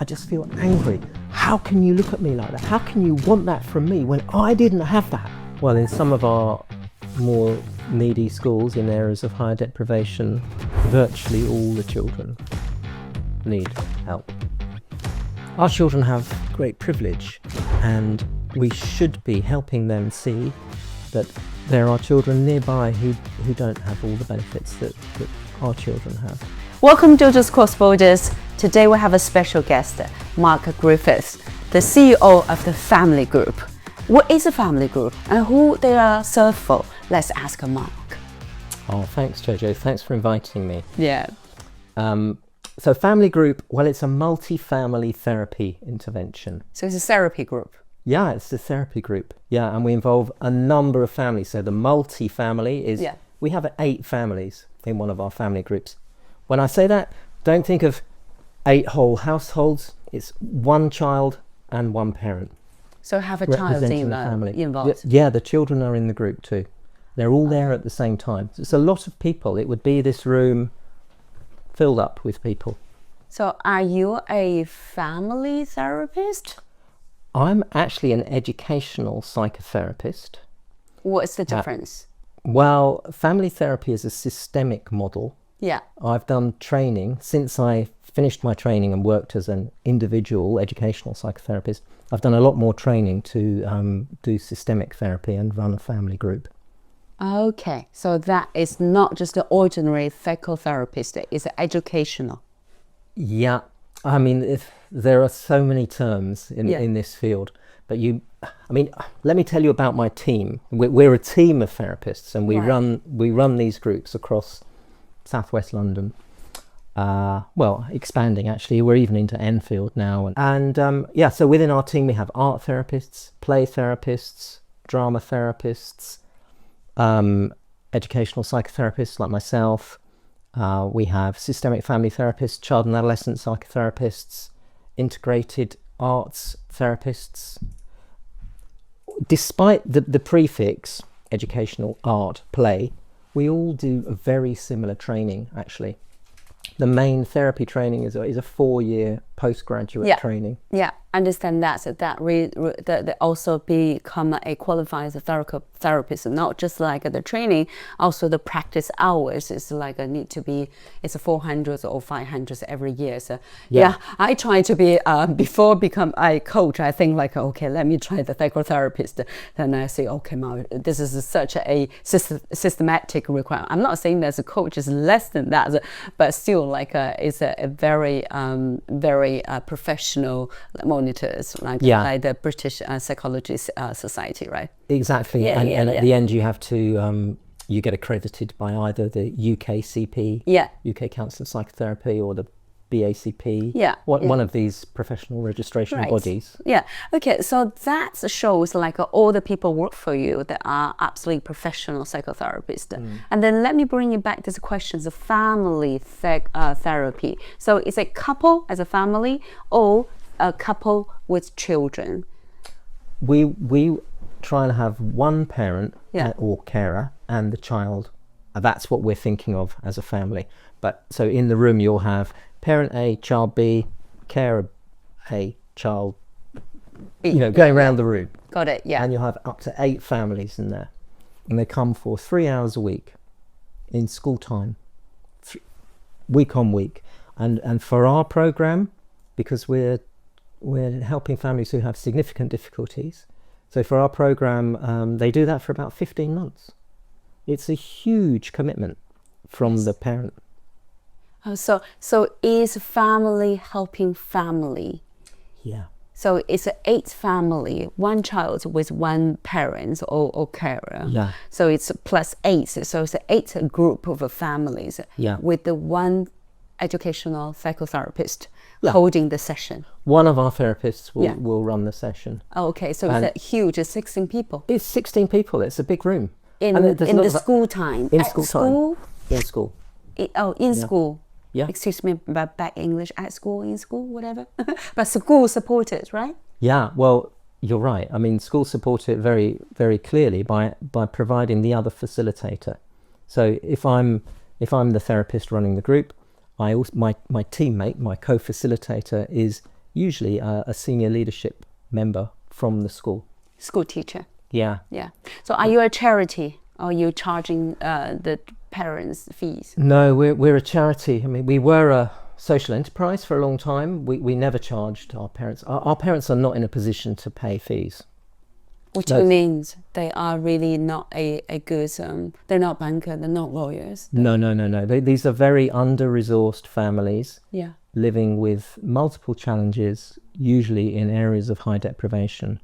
I just feel angry. How can you look at me like that? How can you want that from me when I didn't have that? Well, in some of our more needy schools in areas of higher deprivation, virtually all the children need help. Our children have great privilege, and we should be helping them see that there are children nearby who don't have all the benefits that our children have. Welcome to Jojo's Cross Borders. Today we have a special guest, Mark Griffiths, the CEO of the Family Group. What is a family group and who they are served for? Let's ask Mark. Oh, thanks, Jojo. Thanks for inviting me. Yeah. So Family Group, well, it's a multi-family therapy intervention. So it's a therapy group. Yeah, it's a therapy group. Yeah, and we involve a number of families. So the multi-family is, we have 8 families in one of our family groups. When I say that, don't think of 8 whole households. It's 1 child and 1 parent. So have a child involved? Yeah, the children are in the group too. They're all there at the same time. So it's a lot of people. It would be this room filled up with people. So are you a family therapist? I'm actually an educational psychotherapist. What's the difference? Well, family therapy is a systemic model. Yeah. I've done training since I finished my training and worked as an individual educational psychotherapist. I've done a lot more training to do systemic therapy and run a family group. Okay, so that is not just an ordinary psychotherapist, it's educational. Yeah, I mean, there are so many terms in this field, but let me tell you about my team. We're a team of therapists, and we run these groups across Southwest London. Expanding actually. We're even into Enfield now, so within our team we have art therapists, play therapists, drama therapists, educational psychotherapists like myself. We have systemic family therapists, child and adolescent psychotherapists, integrated arts therapists. Despite the prefix educational, art, play, we all do a very similar training actually. The main therapy training is a 4-year postgraduate training. Yeah, understand that. So that also become a qualified therapist, not just like the training, also the practice hours is like it's 400 or 500 every year. So I try to be before become a coach. I think like okay, let me try the psychotherapist. Then I say okay, this is such a systematic requirement. I'm not saying that a coach is less than that, but still like it's a very professional monitors like the British Psychology Society, right? Exactly, and at the end you have to you get accredited by either the UKCP, UK Council of Psychotherapy, or the BACP, one of these professional registration bodies. Yeah, okay, so that shows like all the people work for you that are absolutely professional psychotherapists. And then let me bring you back to the questions of family therapy. So is a couple as a family or a couple with children? We try and have one parent or carer and the child. That's what we're thinking of as a family. But so in the room you'll have parent A, child B, carer A, child B, going around the room. Got it, yeah. And you'll have up to 8 families in there. And they come for 3 hours a week in school time, week on week. And for our program, because we're helping families who have significant difficulties, so for our program, they do that for about 15 months. It's a huge commitment from the parent. So is family helping family? Yeah. So it's 8 family, 1 child with 1 parent or carer. Yeah. So it's plus 8. So it's 8 group of families with the 1 educational psychotherapist holding the session. One of our therapists will run the session. Oh, okay, so it's huge. It's 16 people. It's 16 people. It's a big room. In the school time. In school time. In school. In school. Yeah. Excuse me, back English, at school, in school, whatever. But school supported, right? Yeah, well, you're right. I mean, school support it very, very clearly by providing the other facilitator. So if I'm the therapist running the group, my teammate, my co-facilitator is usually a senior leadership member from the school. School teacher. Yeah. Yeah. So are you a charity, or are you charging the parents fees? No, we're a charity. I mean, we were a social enterprise for a long time. We never charged our parents. Our parents are not in a position to pay fees. Which means they are really not a good, they're not banker, they're not lawyers. No. These are very under-resourced families. Yeah. Living with multiple challenges, usually in areas of high deprivation.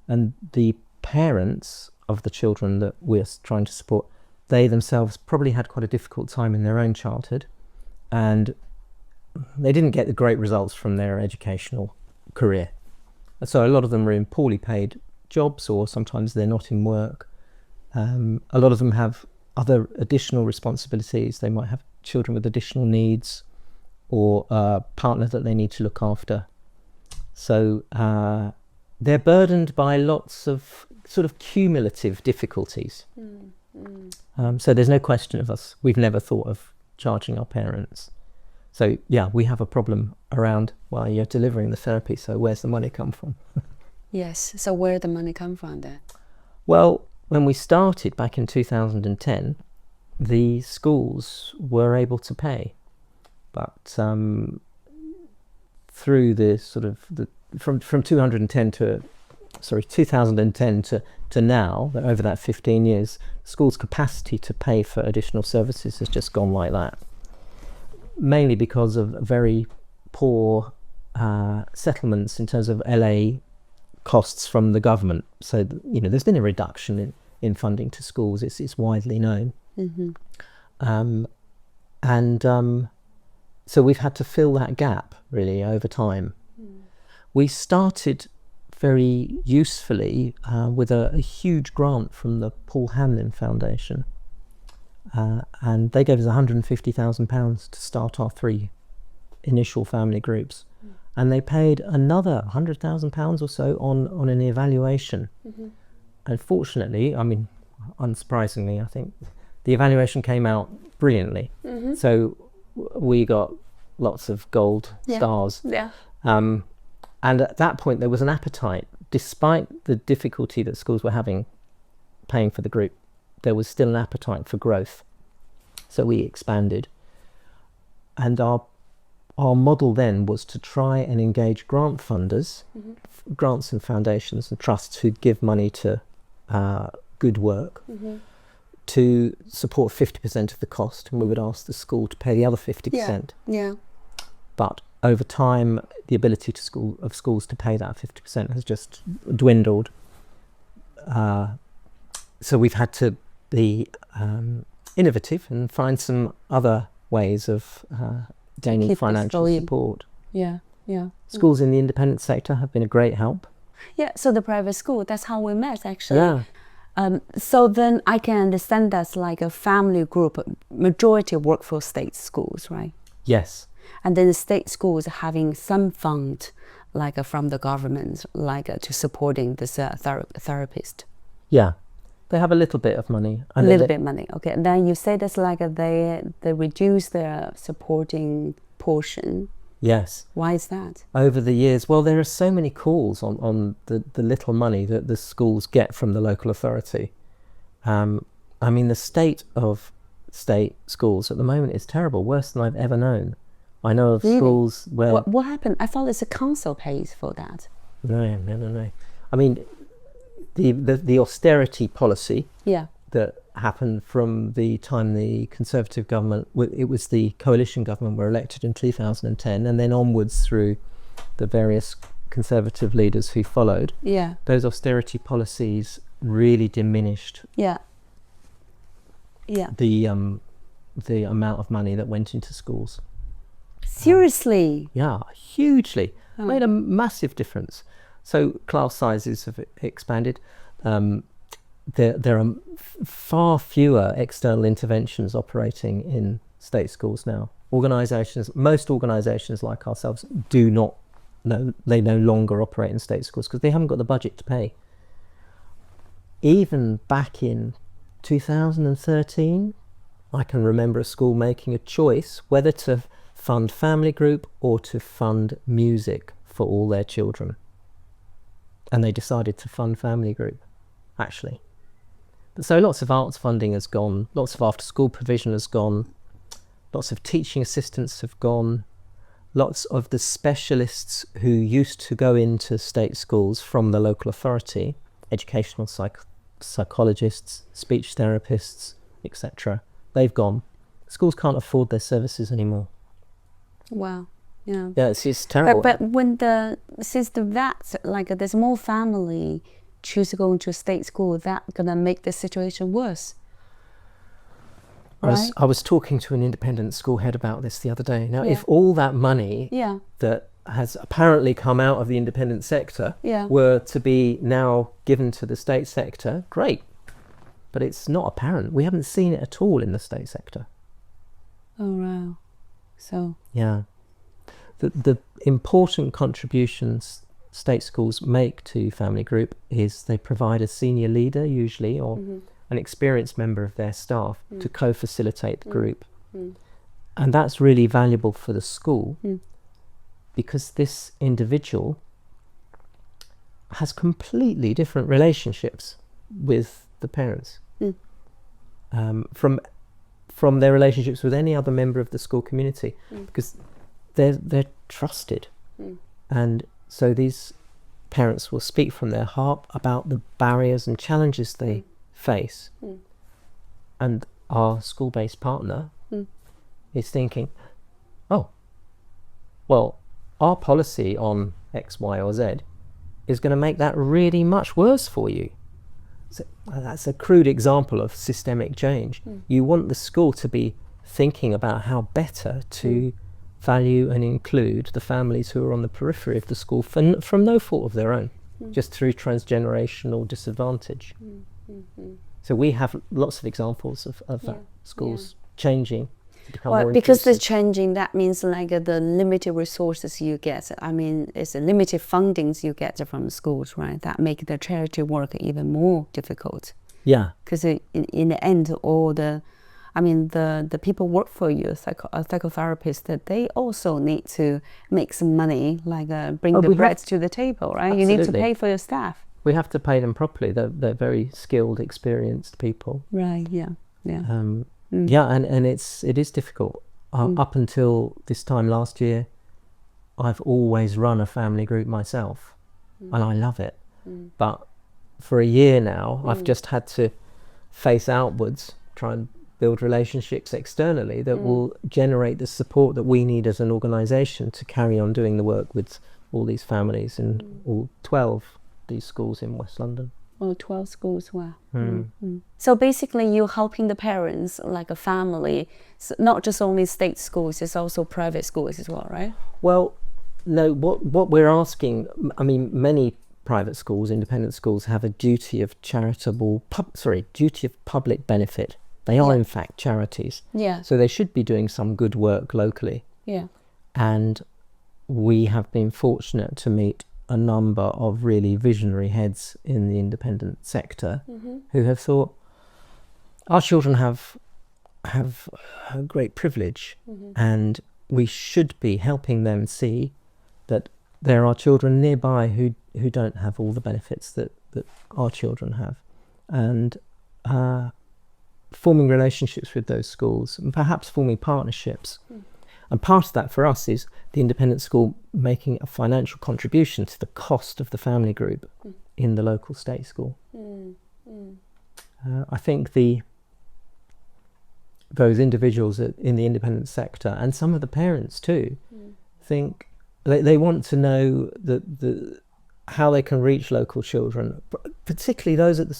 And the parents of the children that we're trying to support, they themselves probably had quite a difficult time in their own childhood, and they didn't get the great results from their educational career. So a lot of them are in poorly paid jobs, or sometimes they're not in work. A lot of them have other additional responsibilities. They might have children with additional needs, or a partner that they need to look after. So they're burdened by lots of sort of cumulative difficulties. So there's no question of us. We've never thought of charging our parents. So yeah, we have a problem around, well, you're delivering the therapy, so where's the money come from? Yes. So where the money come from then? Well, when we started back in 2010, the schools were able to pay. But through the sort of from 2010 to now, over that 15 years, schools' capacity to pay for additional services has just gone like that. Mainly because of very poor settlements in terms of LA costs from the government. So there's been a reduction in funding to schools. It's widely known. So we've had to fill that gap really over time. We started very usefully with a huge grant from the Paul Hanlon Foundation, and they gave us £150,000 to start our 3 initial family groups, and they paid another £100,000 or so on an evaluation. And fortunately, I mean, unsurprisingly, I think the evaluation came out brilliantly. So we got lots of gold stars. Yeah. And at that point, there was an appetite, despite the difficulty that schools were having paying for the group, there was still an appetite for growth. So we expanded. And our model then was to try and engage grant funders, grants and foundations and trusts who'd give money to good work, to support 50% of the cost, and we would ask the school to pay the other 50%. Yeah. But over time, the ability of schools to pay that 50% has just dwindled. So we've had to be innovative and find some other ways of gaining financial support. Yeah. Schools in the independent sector have been a great help. Yeah, so the private school, that's how we met actually. Yeah. So then I can understand that's like a family group, majority work for state schools, right? Yes. And then the state schools having some fund, like from the government, like to supporting this therapist. Yeah, they have a little bit of money. A little bit of money, okay. And then you say that's like they reduce their supporting portion. Yes. Why is that? Over the years, well, there are so many calls on the little money that the schools get from the local authority. I mean, the state of state schools at the moment is terrible, worse than I've ever known. I know of schools where... What happened? I thought it's a council pays for that. No. I mean, the austerity policy that happened from the time the Conservative government, it was the coalition government were elected in 2010, and then onwards through the various Conservative leaders who followed. Yeah. Those austerity policies really diminished the amount of money that went into schools. Seriously? Yeah, hugely. Made a massive difference. So class sizes have expanded. There are far fewer external interventions operating in state schools now. Most organisations like ourselves do not know, they no longer operate in state schools because they haven't got the budget to pay. Even back in 2013, I can remember a school making a choice whether to fund family group or to fund music for all their children. And they decided to fund Family Group, actually. But so lots of arts funding has gone, lots of after-school provision has gone, lots of teaching assistants have gone, lots of the specialists who used to go into state schools from the local authority, educational psychologists, speech therapists, etc., they've gone. Schools can't afford their services anymore. Wow. Yeah. Yeah, it's terrible. But when since that's like there's more family choose to go into a state school, that gonna make the situation worse. Right? I was talking to an independent school head about this the other day. Now, Yeah. if all that money Yeah. that has apparently come out of the independent sector Yeah. were to be now given to the state sector, great. But it's not apparent. We haven't seen it at all in the state sector. Oh wow. So Yeah. The important contributions state schools make to Family Group is they provide a senior leader, usually, or an experienced member of their staff to co-facilitate the group. And that's really valuable for the school because this individual has completely different relationships with the parents from their relationships with any other member of the school community, because they're trusted. And so these parents will speak from their heart about the barriers and challenges they face. And our school-based partner is thinking, oh, well, our policy on X, Y, or Z is going to make that really much worse for you. So that's a crude example of systemic change. You want the school to be thinking about how better to value and include the families who are on the periphery of the school from no fault of their own, just through transgenerational disadvantage. So we have lots of examples of that, schools changing to become more because inclusive. the changing, that means like the limited resources you get. I mean, it's the limited fundings you get from schools, right? That make the charity work even more difficult. Yeah. Because in the end, all the people work for you, psychotherapists, that they also need to make some money, like bring the bread to the table, right? Absolutely. You need to pay for your staff. We have to pay them properly. They're very skilled, experienced people. Right. Yeah. Yeah. Yeah, and it is difficult. Up until this time last year, I've always run a family group myself, and I love it. But for a year now, I've just had to face outwards, try and build relationships externally that will generate the support that we need as an organisation to carry on doing the work with all these families in all 12 these schools in West London. Oh, 12 schools, wow. So basically you're helping the parents, like a family, so not just only state schools, it's also private schools as well, right? Well, no, what we're asking, I mean, many private schools, independent schools, have a duty of duty of public benefit. They are in fact charities. Yeah. So they should be doing some good work locally. Yeah. And we have been fortunate to meet a number of really visionary heads in the independent sector who have thought, our children have a great privilege and we should be helping them see that there are children nearby who don't have all the benefits that our children have, and forming relationships with those schools and perhaps forming partnerships. And part of that for us is the independent school making a financial contribution to the cost of the family group in the local state school. I think those individuals in the independent sector, and some of the parents too, think they want to know how they can reach local children, particularly those at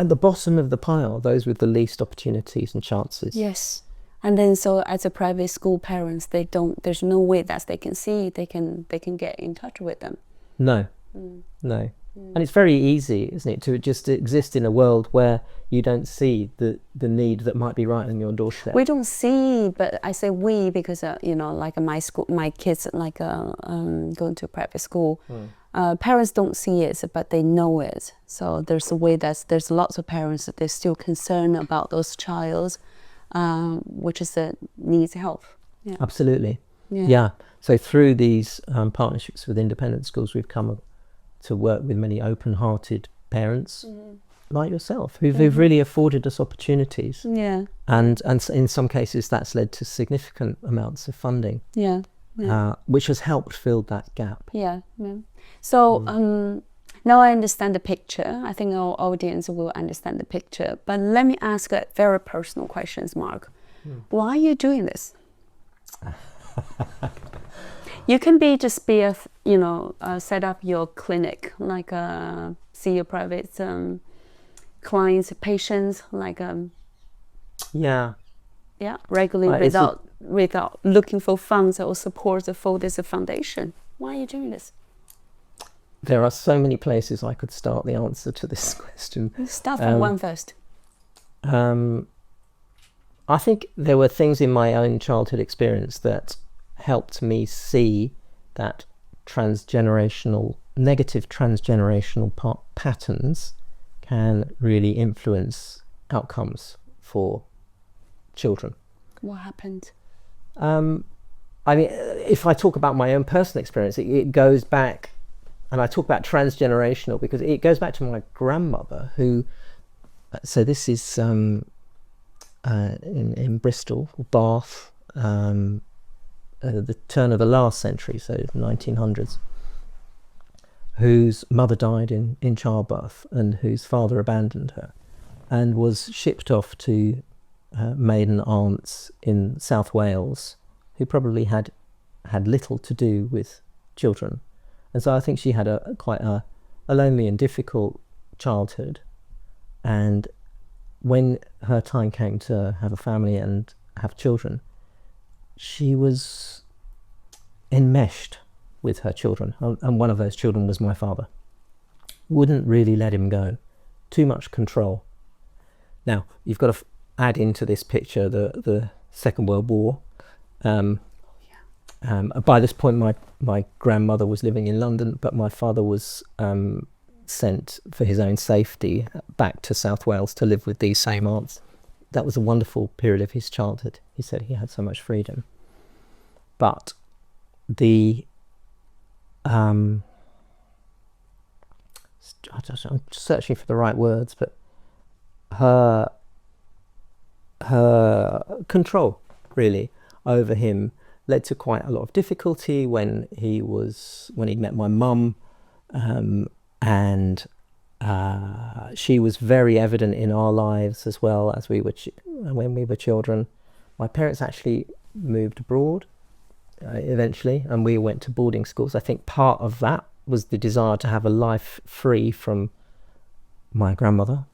the bottom of the pile, those with the least opportunities and chances. Yes. And then so as a private school parents, there's no way that they can see, they can get in touch with them. No. And it's very easy, isn't it, to just exist in a world where you don't see the need that might be right on your doorstep. We don't see, but I say we because like my kids going to private school. Parents don't see it, but they know it. So there's a way there's lots of parents that they're still concerned about those childs, which is that needs help. Yeah. Absolutely. Yeah. So through these partnerships with independent schools, we've come to work with many open-hearted parents like yourself, who've really afforded us opportunities. Yeah. And in some cases, that's led to significant amounts of funding, Yeah. which has helped fill that gap. Yeah. So now I understand the picture. I think our audience will understand the picture. But let me ask a very personal questions, Mark. Why are you doing this? You can just be set up your clinic, like see your private clients, patients, like regularly without looking for funds or support for this foundation. Why are you doing this? There are so many places I could start the answer to this question. Start from one first. I think there were things in my own childhood experience that helped me see that negative transgenerational patterns can really influence outcomes for children. What happened? I mean, if I talk about my own personal experience, it goes back, and I talk about transgenerational because it goes back to my grandmother, who, so this is in Bristol, Bath, the turn of the last century, so 1900s, whose mother died in childbirth and whose father abandoned her and was shipped off to maiden aunts in South Wales, who probably had little to do with children. And so I think she had quite a lonely and difficult childhood. And when her time came to have a family and have children, she was enmeshed with her children. And one of those children was my father. Wouldn't really let him go. Too much control. Now, you've got to add into this picture the Second World War. By this point, my grandmother was living in London, but my father was sent for his own safety back to South Wales to live with these same aunts. That was a wonderful period of his childhood. He said he had so much freedom. But I'm searching for the right words, but her control really over him led to quite a lot of difficulty when he met my mum, and she was very evident in our lives as well as when we were children. My parents actually moved abroad eventually, and we went to boarding schools. I think part of that was the desire to have a life free from my grandmother,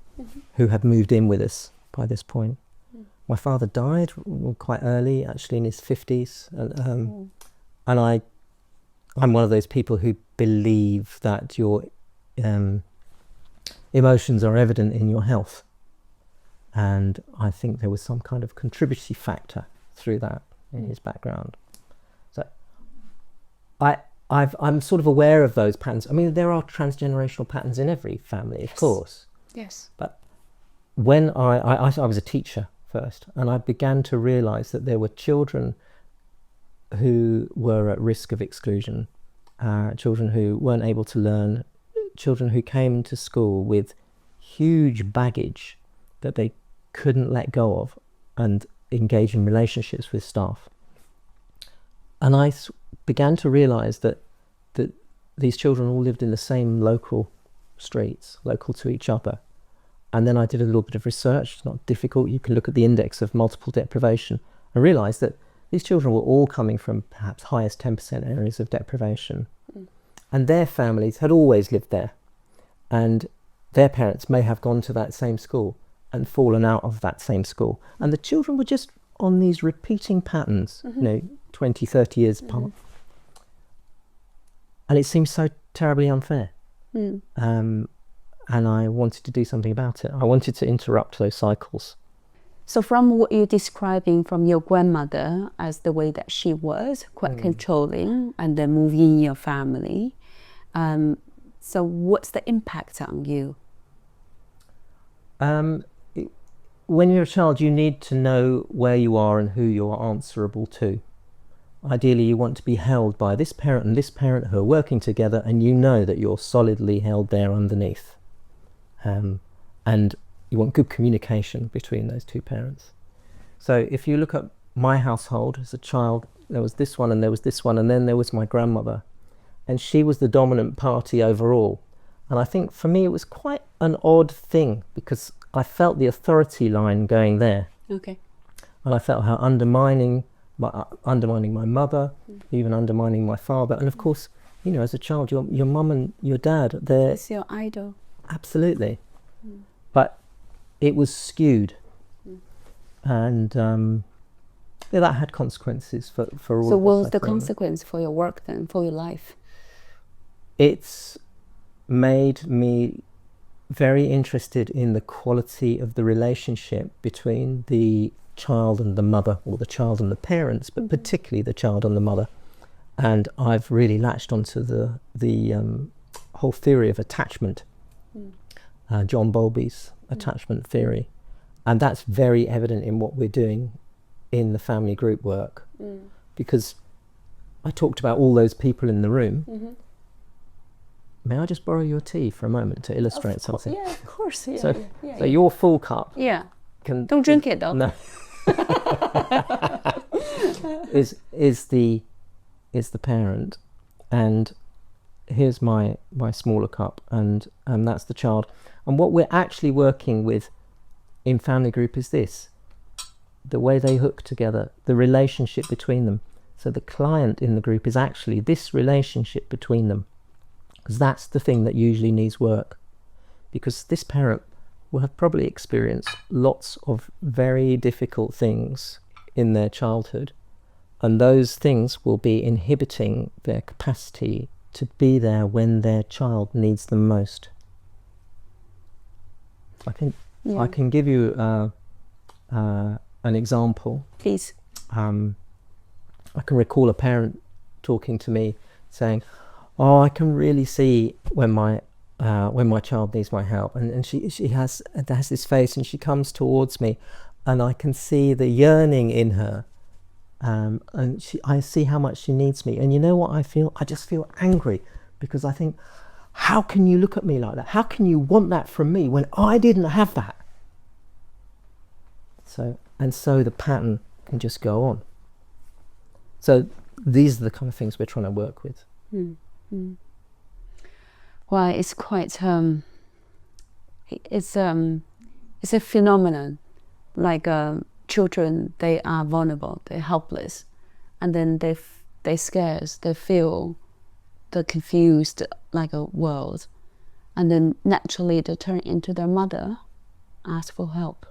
who had moved in with us by this point. My father died quite early, actually in his 50s, and I'm one of those people who believe that your emotions are evident in your health, and I think there was some kind of contributory factor through that in his background. So I'm sort of aware of those patterns. I mean, there are transgenerational patterns in every family, of course. Yes. But when I was a teacher first, and I began to realise that there were children who were at risk of exclusion, children who weren't able to learn, children who came to school with huge baggage that they couldn't let go of and engage in relationships with staff. And I began to realise that these children all lived in the same local streets, local to each other. And then I did a little bit of research. It's not difficult. You can look at the index of multiple deprivation and realise that these children were all coming from perhaps highest 10% areas of deprivation. And their families had always lived there. And their parents may have gone to that same school and fallen out of that same school. And the children were just on these repeating patterns, 20, 30 years apart. And it seems so terribly unfair. And I wanted to do something about it. I wanted to interrupt those cycles. So from what you're describing from your grandmother as the way that she was, quite controlling, and then moving in your family, so what's the impact on you? When you're a child, you need to know where you are and who you're answerable to. Ideally, you want to be held by this parent and this parent who are working together, and you know that you're solidly held there underneath. And you want good communication between those two parents. So if you look at my household as a child, there was this one and there was this one, and then there was my grandmother, and she was the dominant party overall. And I think for me it was quite an odd thing, because I felt the authority line going there. Okay. And I felt how undermining my mother, even undermining my father. And of course, as a child, your mum and your dad, they're... It's your idol. Absolutely. But it was skewed. And that had consequences for all of us. So what was the consequence for your work then, for your life? It's made me very interested in the quality of the relationship between the child and the mother, or the child and the parents, but particularly the child and the mother. And I've really latched onto the whole theory of attachment, John Bowlby's attachment theory, and that's very evident in what we're doing in the family group work, because I talked about all those people in the room. May I just borrow your tea for a moment to illustrate something? Yeah, of course. Yeah, so your full cup. Yeah. Don't drink it though. No. is the parent, and here's my smaller cup, and that's the child. And what we're actually working with in family group is this: the way they hook together, the relationship between them. So the client in the group is actually this relationship between them, because that's the thing that usually needs work, because this parent will have probably experienced lots of very difficult things in their childhood, and those things will be inhibiting their capacity to be there when their child needs them most. I can give you an example. Please. I can recall a parent talking to me saying, "Oh, I can really see when my child needs my help," and she has this face, and she comes towards me, and I can see the yearning in her, and I see how much she needs me. And you know what I feel? I just feel angry, because I think, how can you look at me like that? How can you want that from me when I didn't have that? So the pattern can just go on. So these are the kind of things we're trying to work with. Well, it's quite it's a phenomenon, like children, they are vulnerable, they're helpless, and then they scared, they feel the confused like a world, and then naturally they turn into their mother, ask for help,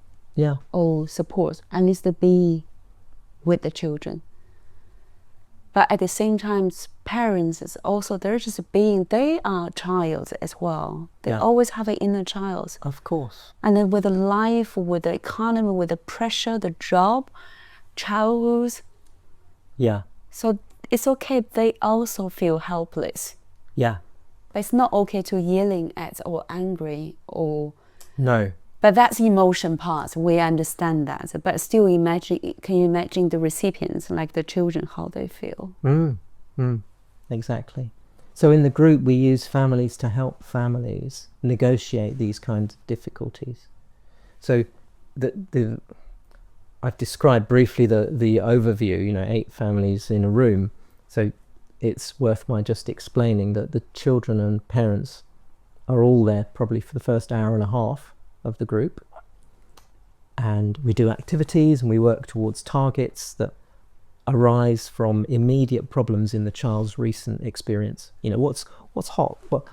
or support, at least to be with the children. But at the same time, parents is also, they're just being, they are child as well. They always have an inner child. Of course. And then with the life, with the economy, with the pressure, the job, childhood. Yeah. So it's okay, they also feel helpless. Yeah. But it's not okay to yelling at or angry or... No. But that's emotion part, we understand that. But still can you imagine the recipients, like the children, how they feel? Exactly. So in the group we use families to help families negotiate these kinds of difficulties. So I've described briefly the overview, 8 families in a room. So it's worth my just explaining that the children and parents are all there probably for the first hour and a half of the group, and we do activities and we work towards targets that arise from immediate problems in the child's recent experience. What's hot? What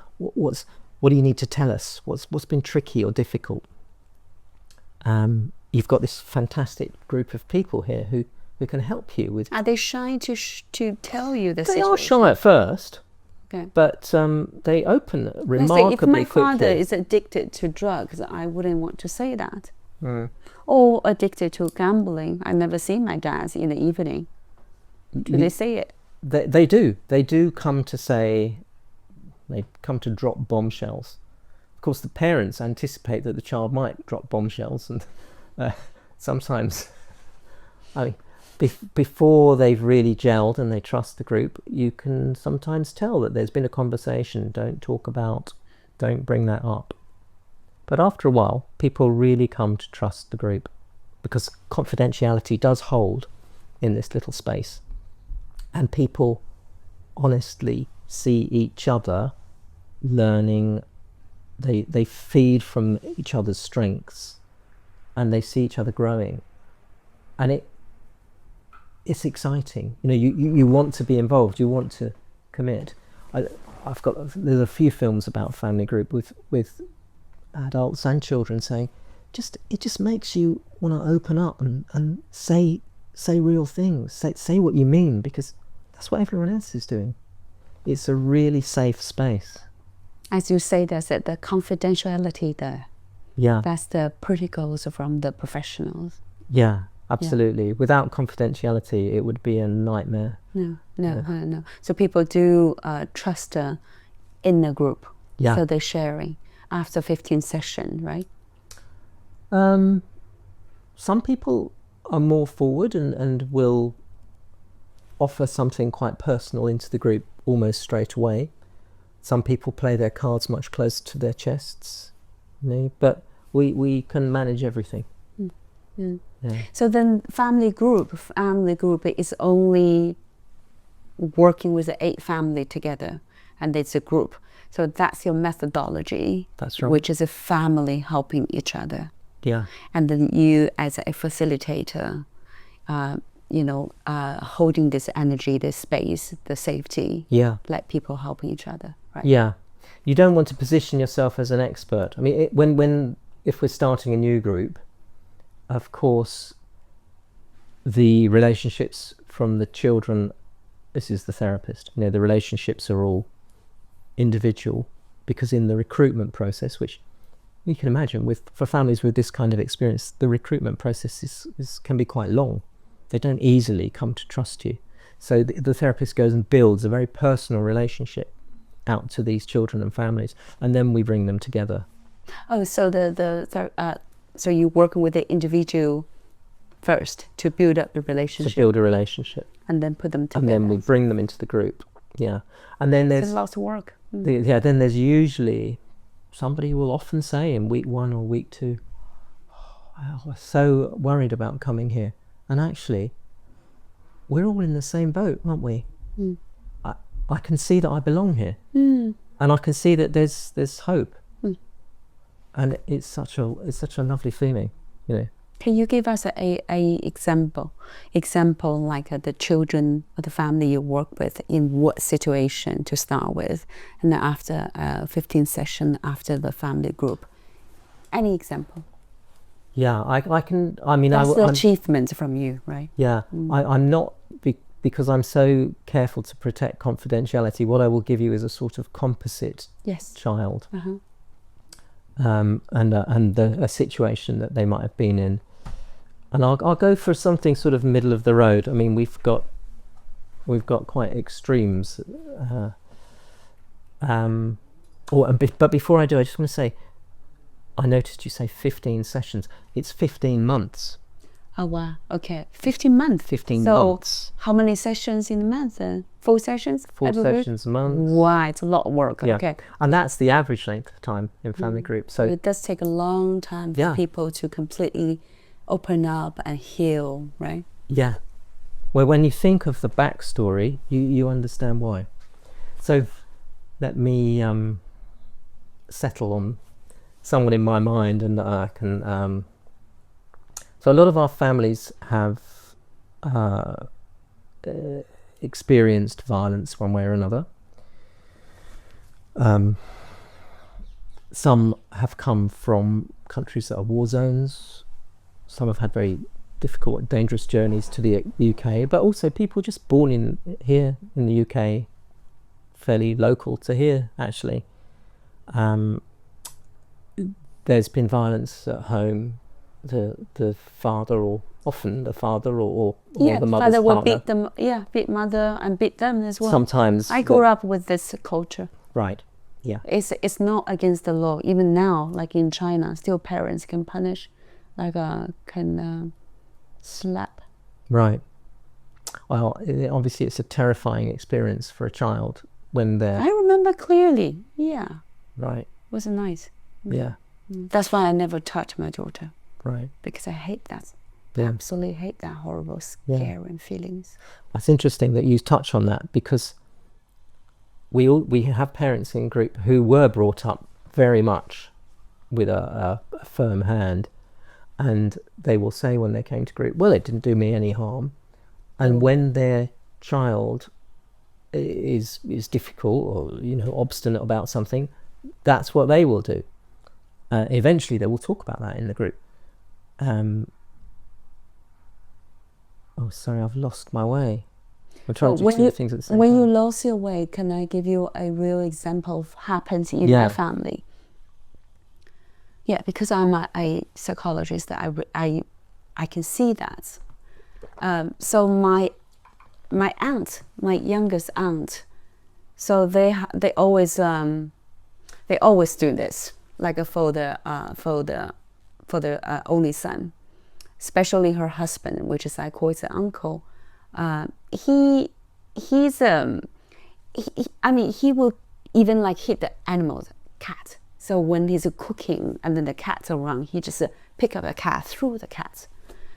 do you need to tell us? What's been tricky or difficult? You've got this fantastic group of people here who can help you with. Are they shy to tell you the They situation? are shy at first. Okay. But they open remarkably quickly. If my father is addicted to drugs, I wouldn't want to say that. Or addicted to gambling. I never see my dad in the evening. Do they say it? They do. They do come to say, they come to drop bombshells. Of course, the parents anticipate that the child might drop bombshells, and sometimes, before they've really gelled and they trust the group, you can sometimes tell that there's been a conversation. Don't bring that up. But after a while, people really come to trust the group, because confidentiality does hold in this little space, and people honestly see each other learning. They feed from each other's strengths, and they see each other growing, and it's exciting. You know, you want to be involved, you want to commit. There's a few films about family group with adults and children saying, it just makes you want to open up and say real things, say what you mean, because that's what everyone else is doing. It's a really safe space. As you say, there's the confidentiality there. Yeah. That's the protocols from the professionals. Yeah, absolutely. Yeah. Without confidentiality, it would be a nightmare. No. So people do trust in the group. Yeah. So they're sharing after 15 sessions, right? Some people are more forward and will offer something quite personal into the group almost straight away. Some people play their cards much closer to their chests, you know, but we can manage everything. Mm. Yeah. So then family group is only working with the 8 family together, and it's a group. So that's your methodology. That's right. Which is a family helping each other. Yeah. And then you, as a facilitator, holding this energy, this space, the safety. Yeah. Let people helping each other. Right. Yeah. You don't want to position yourself as an expert. I mean, if we're starting a new group, of course, the relationships from the children, this is the therapist, you know, the relationships are all individual, because in the recruitment process, which you can imagine for families with this kind of experience, the recruitment process can be quite long. They don't easily come to trust you. So the therapist goes and builds a very personal relationship out to these children and families, and then we bring them together. Oh, so so you're working with the individual first to build up the relationship. To build a relationship. And then put them together. And then we bring them into the group. Yeah. And then there's lots of work. Then there's usually somebody will often say in week 1 or week 2, I was so worried about coming here. And actually, we're all in the same boat, aren't we? Mm. I can see that I belong here. Mm. And I can see that there's hope. Mm. And it's such a lovely feeling, you know. Can you give us a example like the children or the family you work with, in what situation to start with, and then after 15 session after the family group? Any example? Yeah, I can. I mean, that's the achievement from you, right? Yeah, I'm not because I'm so careful to protect confidentiality. What I will give you is a sort of composite child, and a situation that they might have been in. And I'll go for something sort of middle of the road. I mean, we've got quite extremes. But before I do, I just want to say, I noticed you say 15 sessions. It's 15 months. Oh wow! Okay, 15 months. 15 months. So how many sessions in a month? 4 sessions. 4 sessions a month. Wow, it's a lot of work. Yeah. Okay. And that's the average length of time in family groups. So it does take a long time for people to completely open up and heal, right? Yeah. Well, when you think of the backstory, you understand why. So let me settle on someone in my mind, and I can. So a lot of our families have experienced violence one way or another. Some have come from countries that are war zones. Some have had very difficult, dangerous journeys to the UK, but also people just born here in the UK, fairly local to here, actually. There's been violence at home. The father, or often the father, or the mother's father will partner. beat them. Yeah, beat mother and beat them as well. Sometimes I grew up with this culture. Right. Yeah. It's not against the law. Even now, like in China, still parents can punish, like can slap. Right. Well, obviously it's a terrifying experience for a child when they're... I remember clearly. Yeah. Right. It was nice. Yeah. That's why I never touch my daughter. Right. Because I hate that. Yeah. Absolutely hate that horrible scare and feelings. It's interesting that you touch on that, because we have parents in group who were brought up very much with a firm hand, and they will say when they came to group, well, it didn't do me any harm. And when their child is difficult or, you know, obstinate about something, that's what they will do. Eventually they will talk about that in the group. Oh, sorry, I've lost my way. I'm trying to do two things at the same When time. you lost your way, can I give you a real example of happens in my family? Yeah, because I'm a psychologist, I can see that. So my aunt, my youngest aunt, so they always do this, like for the only son, especially her husband, which is I call his uncle. He will even like hit the animals, cat. So when he's cooking and then the cat's around, he just pick up a cat, throw the cat.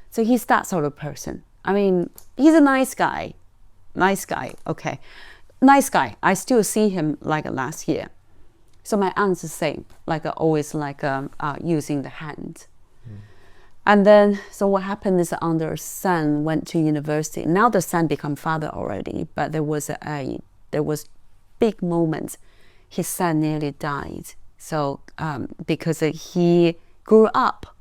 So he's that sort of person. I mean, he's a nice guy. Okay. Nice guy. I still see him like last year. So my aunt's the same, like always like using the hand. And then, so what happened is their son went to university. Now the son become father already, but there was big moment. His son nearly died. So because he grew up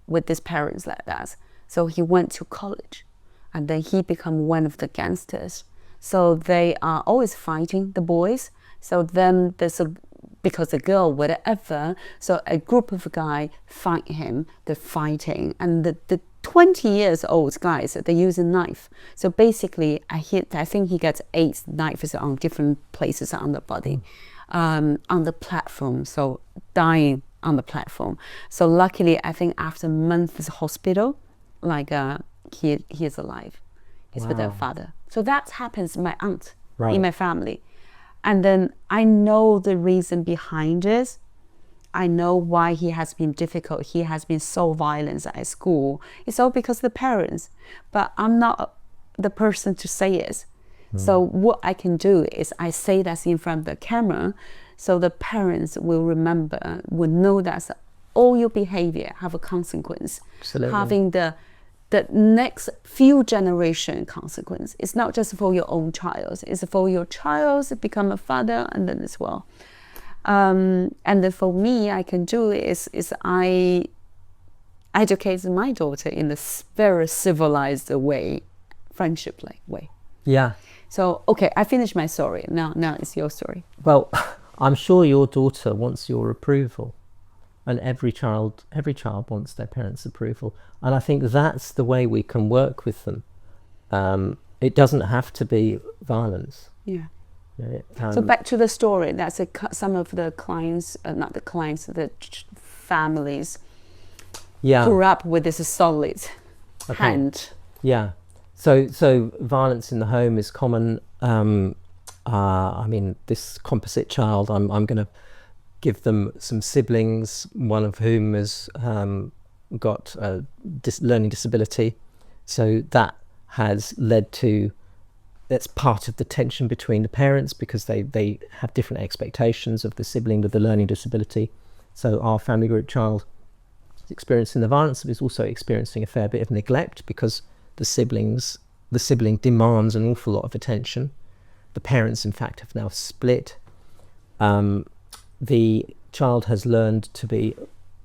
with his parents like that. So he went to college, and then he become one of the gangsters. So they are always fighting, the boys. So then because the girl, whatever, so a group of guys fight him, they're fighting, and the 20 years old guys, they use a knife. So basically, I think he gets 8 knives on different places on the body, on the platform, so dying on the platform. So luckily, I think after months hospital, like he is alive. He's with their father. So that happens to my aunt in my family. And then I know the reason behind it. I know why he has been difficult. He has been so violent at school. It's all because of the parents. But I'm not the person to say it. So what I can do is I say that in front of the camera, so the parents will remember, will know that all your behavior have a consequence. Absolutely. Having the next few generation consequence. It's not just for your own child, it's for your child to become a father and then as well. And then for me, I can do is I educate my daughter in a very civilized way, friendship-like way. Yeah. So, okay, I finished my story. Now it's your story. Well, I'm sure your daughter wants your approval. And every child wants their parents' approval. And I think that's the way we can work with them. It doesn't have to be violence. Yeah. So back to the story. That's some of the clients, not the clients, the families grew up with this solid hand. Yeah. So violence in the home is common. I mean, this composite child, I'm going to give them some siblings, one of whom has got a learning disability. So that has led to, that's part of the tension between the parents, because they have different expectations of the sibling with the learning disability. So our family group child is experiencing the violence, but is also experiencing a fair bit of neglect, because the sibling demands an awful lot of attention. The parents, in fact, have now split. The child has learned to be,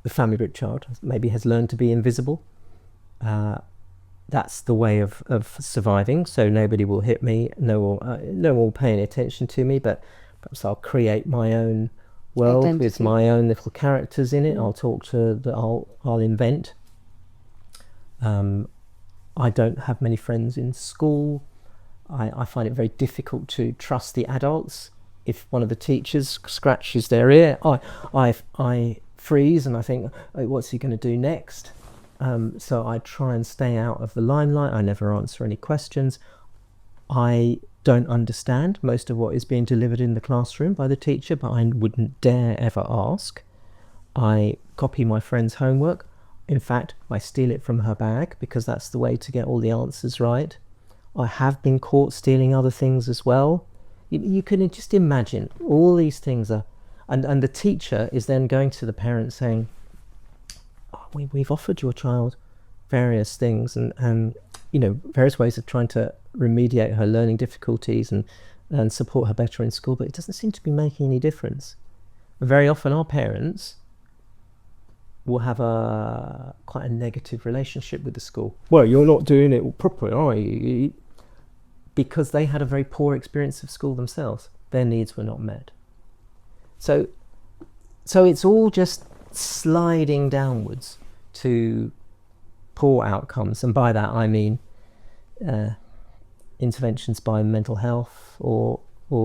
the family group child maybe has learned to be invisible. That's the way of surviving. So nobody will hit me, no one will pay any attention to me, but perhaps I'll create my own world Identity. with my own little characters in it. I'll invent. I don't have many friends in school. I find it very difficult to trust the adults. If one of the teachers scratches their ear, I freeze and I think, oh, what's he going to do next? So I try and stay out of the limelight. I never answer any questions. I don't understand most of what is being delivered in the classroom by the teacher, but I wouldn't dare ever ask. I copy my friend's homework. In fact, I steal it from her bag because that's the way to get all the answers right. I have been caught stealing other things as well. You can just imagine all these things are, and the teacher is then going to the parent saying, oh, we've offered your child various things and various ways of trying to remediate her learning difficulties and support her better in school, but it doesn't seem to be making any difference. Very often our parents will have quite a negative relationship with the school. Well, you're not doing it properly, are you? Because they had a very poor experience of school themselves. Their needs were not met. So it's all just sliding downwards to poor outcomes, and by that I mean interventions by mental health or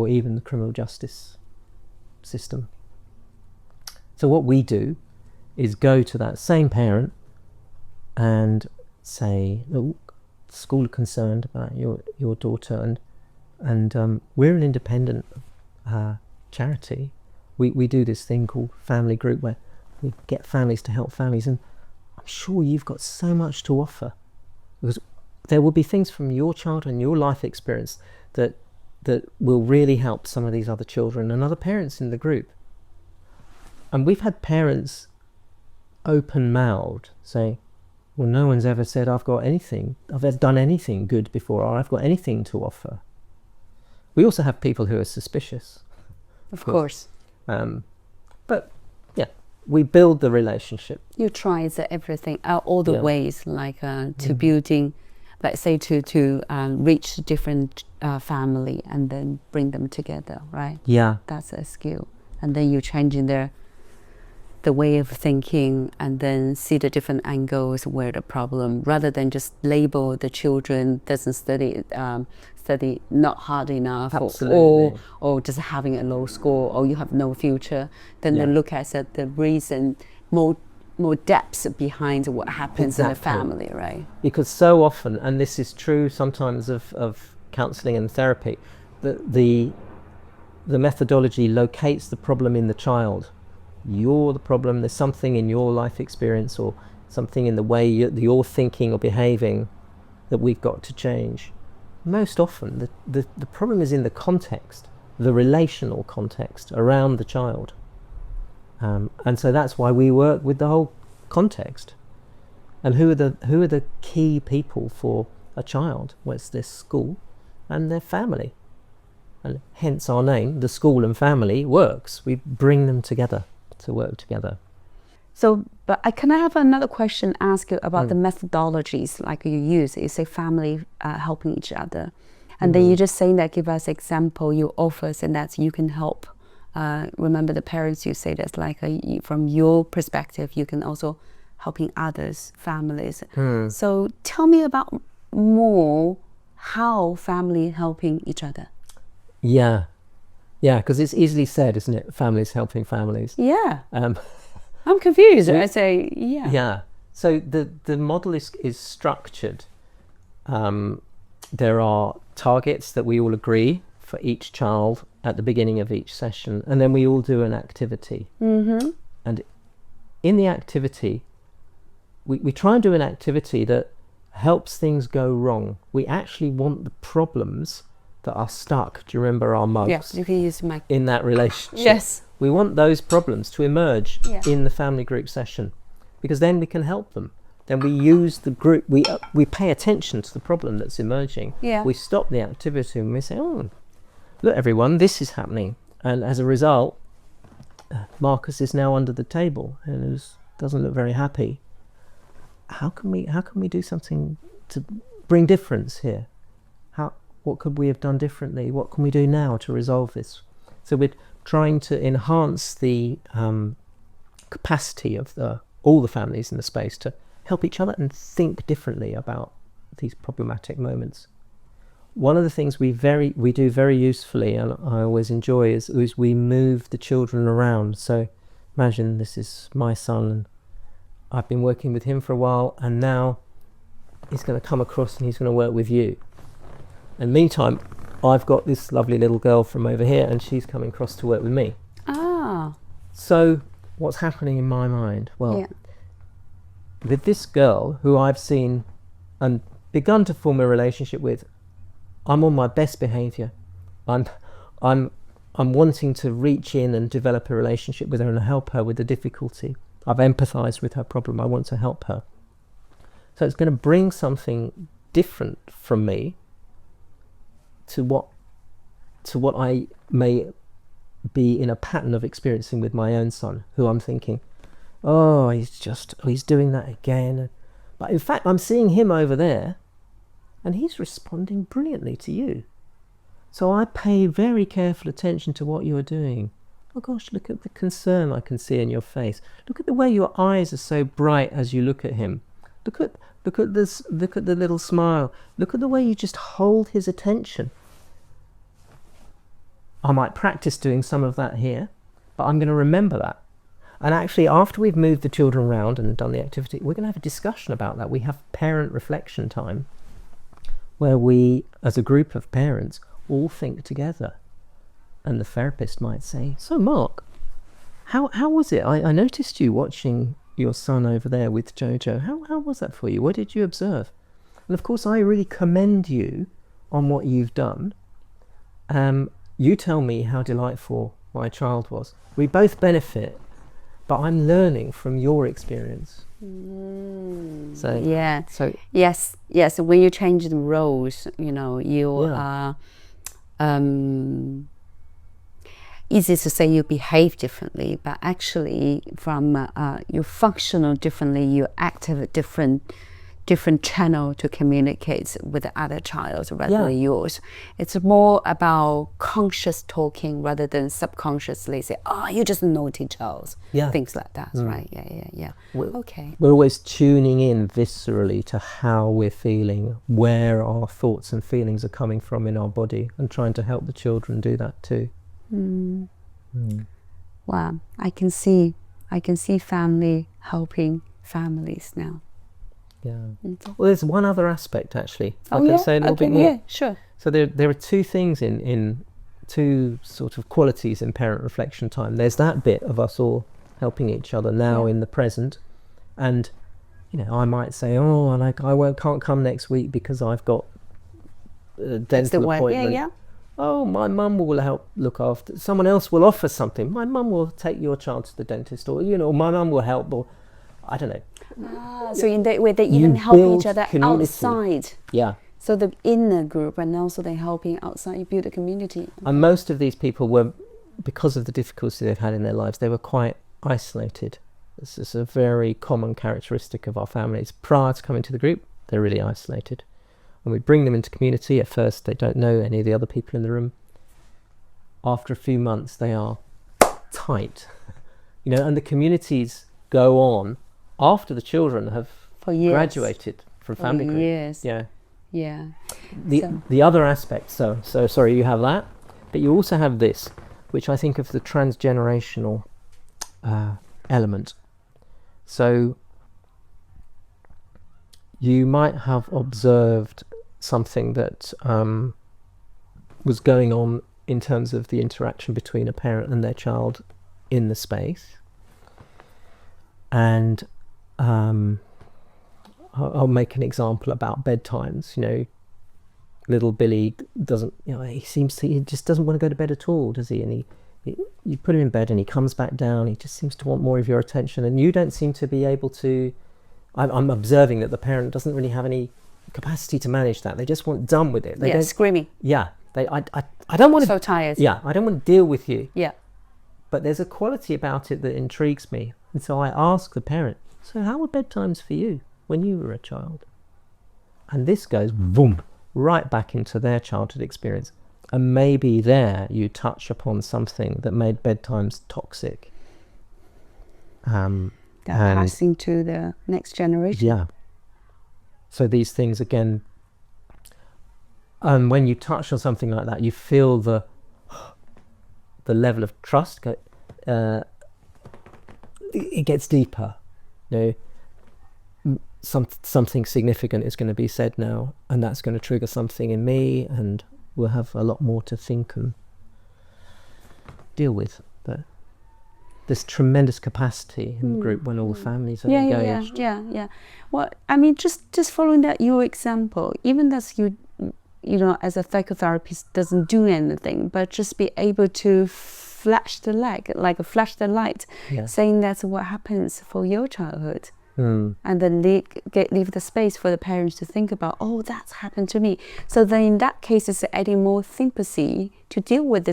even the criminal justice system. So what we do is go to that same parent and say, look, the school are concerned about your daughter, and we're an independent charity. We do this thing called Family Group where we get families to help families, and I'm sure you've got so much to offer, because there will be things from your child and your life experience that will really help some of these other children and other parents in the group. And we've had parents open-mouthed saying, well, no one's ever said I've ever done anything good before, or I've got anything to offer. We also have people who are suspicious. Of course. But yeah, we build the relationship. You try everything, all the ways, like to building, let's say to reach different family and then bring them together, right? Yeah. That's a skill. And then you're changing the way of thinking and then see the different angles where the problem, rather than just label the children doesn't study not hard enough, or just having a low score, or you have no future. Then they look at the reason, more depths behind what happens in the family, right? Because so often, and this is true sometimes of counselling and therapy, the methodology locates the problem in the child. You're the problem. There's something in your life experience or something in the way you're thinking or behaving that we've got to change. Most often the problem is in the context, the relational context around the child, and so that's why we work with the whole context. And who are the key people for a child? Well, it's their school and their family, and hence our name, the school and family works. We bring them together to work together. So, but can I have another question, ask you about the methodologies like you use? You say family helping each other, and then you just saying that, give us example you offer, and that you can help. Remember the parents, you say that's like from your perspective, you can also helping others, families. So tell me about more how family helping each other. Yeah, because it's easily said, isn't it? Families helping families. Yeah. I'm confused. I say, yeah. Yeah. So the model is structured. There are targets that we all agree for each child at the beginning of each session, and then we all do an activity. Mm-hmm. And in the activity, we try and do an activity that helps things go wrong. We actually want the problems that are stuck. Do you remember our mugs? Yes, you can use my... In that relationship. Yes. We want those problems to emerge in the family group session, because then we can help them. Then we use the group, we pay attention to the problem that's emerging. Yeah. We stop the activity and we say, oh, look everyone, this is happening. And as a result, Marcus is now under the table and doesn't look very happy. How can we do something to bring difference here? What could we have done differently? What can we do now to resolve this? So we're trying to enhance the capacity of all the families in the space to help each other and think differently about these problematic moments. One of the things we do very usefully, and I always enjoy, is we move the children around. So imagine this is my son, and I've been working with him for a while, and now he's going to come across and he's going to work with you. And meantime, I've got this lovely little girl from over here, and she's coming across to work with me. Ah. So what's happening in my mind? Well, Yeah. with this girl who I've seen and begun to form a relationship with, I'm on my best behaviour. I'm wanting to reach in and develop a relationship with her and help her with the difficulty. I've empathised with her problem. I want to help her. So it's going to bring something different from me to what I may be in a pattern of experiencing with my own son, who I'm thinking, oh, he's doing that again. But in fact, I'm seeing him over there, and he's responding brilliantly to you. So I pay very careful attention to what you're doing. Oh gosh, look at the concern I can see in your face. Look at the way your eyes are so bright as you look at him. Look at the little smile. Look at the way you just hold his attention. I might practice doing some of that here, but I'm going to remember that. And actually, after we've moved the children around and done the activity, we're going to have a discussion about that. We have parent reflection time, where we, as a group of parents, all think together. And the therapist might say, so Mark, how was it? I noticed you watching your son over there with Jojo. How was that for you? What did you observe? And of course, I really commend you on what you've done. You tell me how delightful my child was. We both benefit, but I'm learning from your experience. So Yeah. So Yes. When you change the roles, you Yeah. are. Easy to say you behave differently, but actually, from you functional differently, you activate different channel to communicate with the other child rather than yours. It's more about conscious talking rather than subconsciously say, "Oh, you just naughty child." Yeah. Things like that, right? Yeah. Okay. We're always tuning in viscerally to how we're feeling, where our thoughts and feelings are coming from in our body, and trying to help the children do that too. Wow, I can see family helping families now. Yeah. Well, there's one other aspect actually. I can say a little bit more. Yeah, sure. So there are two things in two sort of qualities in parent reflection time. There's that bit of us all helping each other now in the present, and I might say, oh, and I can't come next week because I've got a dental appointment. Yeah. Oh, my mum will help look after. Someone else will offer something. My mum will take your child to the dentist, or my mum will help, or I don't know. So in that way, they even help each other community. outside. Yeah. So the inner group, and also they helping outside. You build a community. And most of these people were, because of the difficulty they've had in their lives, they were quite isolated. This is a very common characteristic of our families. Prior to coming to the group, they're really isolated. When we bring them into community, at first they don't know any of the other people in the room. After a few months, they are tight, and the communities go on after the children have graduated from family group. Years. Yeah. The other aspect. So sorry, you have that, but you also have this, which I think of the transgenerational element. So you might have observed something that was going on in terms of the interaction between a parent and their child in the space. And I'll make an example about bedtimes. Little Billy doesn't, he just doesn't want to go to bed at all, does he? And you put him in bed and he comes back down. He just seems to want more of your attention, and you don't seem to be able to. I'm observing that the parent doesn't really have any capacity to manage that. They just want done with it. They don't, screaming. Yeah, I don't want to. So tired. Yeah, I don't want to deal with you. Yeah. But there's a quality about it that intrigues me, and so I ask the parent, so how were bedtimes for you when you were a child? And this goes boom right back into their childhood experience, and maybe there you touch upon something that made bedtimes toxic. They're passing to the next generation. Yeah. So these things again, and when you touch on something like that, you feel the level of trust it gets deeper. something significant is going to be said now, and that's going to trigger something in me, and we'll have a lot more to think and deal with. But there's tremendous capacity in the group when all the families are engaged. Yeah. Well, I mean, just following that your example, even as you know, as a psychotherapist, doesn't do anything, but just be able to flash the light, saying that's what happens for your childhood. And then leave the space for the parents to think about, oh, that's happened to me. So then in that case, it's adding more sympathy to deal with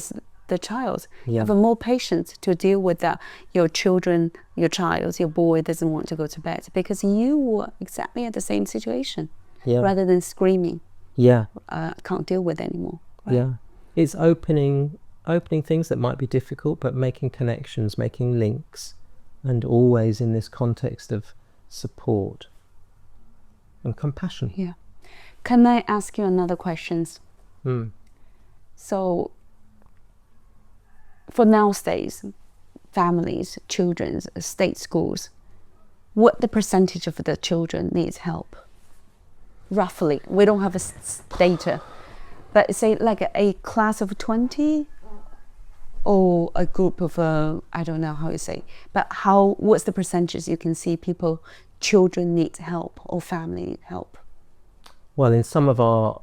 the child. Have more patience to deal with that. Your child, your boy doesn't want to go to bed because you were exactly at the same situation, rather than screaming. Can't deal with anymore. Right? It's opening things that might be difficult, but making connections, making links, and always in this context of support and compassion. Can I ask you another question? So for nowadays, families, children, state schools, what the percentage of the children needs help? Roughly, we don't have data, but say like a class of 20 or a group of I don't know how you say, but what's the percentage you can see children need help or family need help? Well, in some of our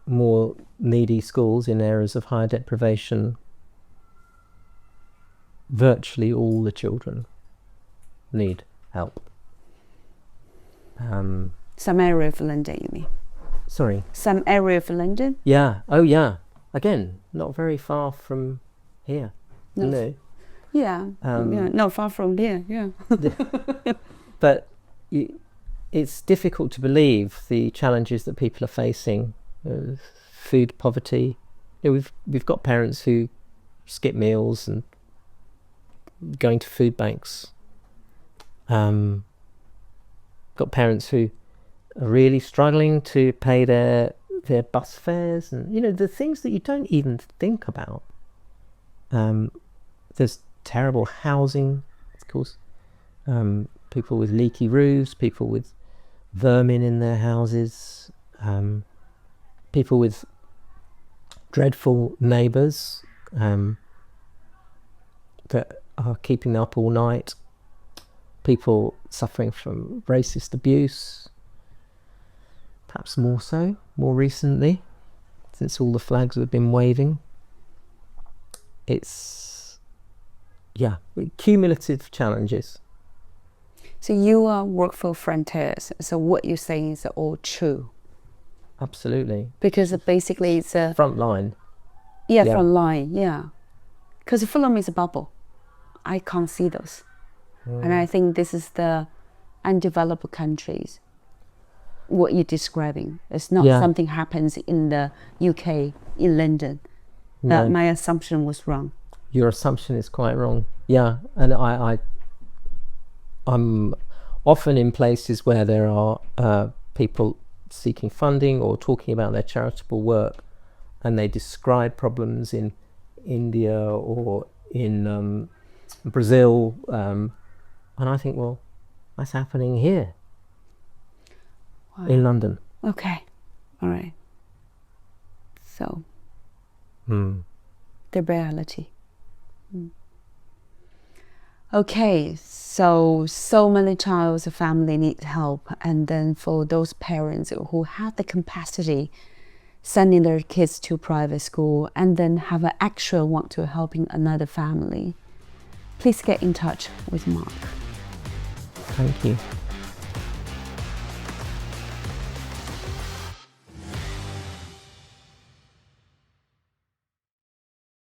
more needy schools in areas of higher deprivation, virtually all the children need help. Some area of London, you mean? Sorry? Some area of London? Yeah. Oh, yeah. Again, not very far from here. No. Not far from here. But it's difficult to believe the challenges that people are facing. Food poverty. We've got parents who skip meals and going to food banks. Got parents who are really struggling to pay their bus fares, and the things that you don't even think about. There's terrible housing, of course. People with leaky roofs, people with vermin in their houses, people with dreadful neighbours that are keeping up all night, people suffering from racist abuse, perhaps more recently, since all the flags have been waving. It's cumulative challenges. So you work for Frontiers, so what you're saying is all true? Absolutely. Because basically it's a front line. Front line, because Fulham is a bubble. I can't see those. And I think this is the undeveloped countries, what you're describing. It's not something happens in the UK, in London. That my assumption was wrong. Your assumption is quite wrong. And I'm often in places where there are people seeking funding or talking about their charitable work, and they describe problems in India or in Brazil, and I think, well, that's happening here in London. Okay, all right. So, the reality. Okay, so many child's family need help, and then for those parents who have the capacity sending their kids to private school and then have an actual want to helping another family, please get in touch with Mark. Thank you.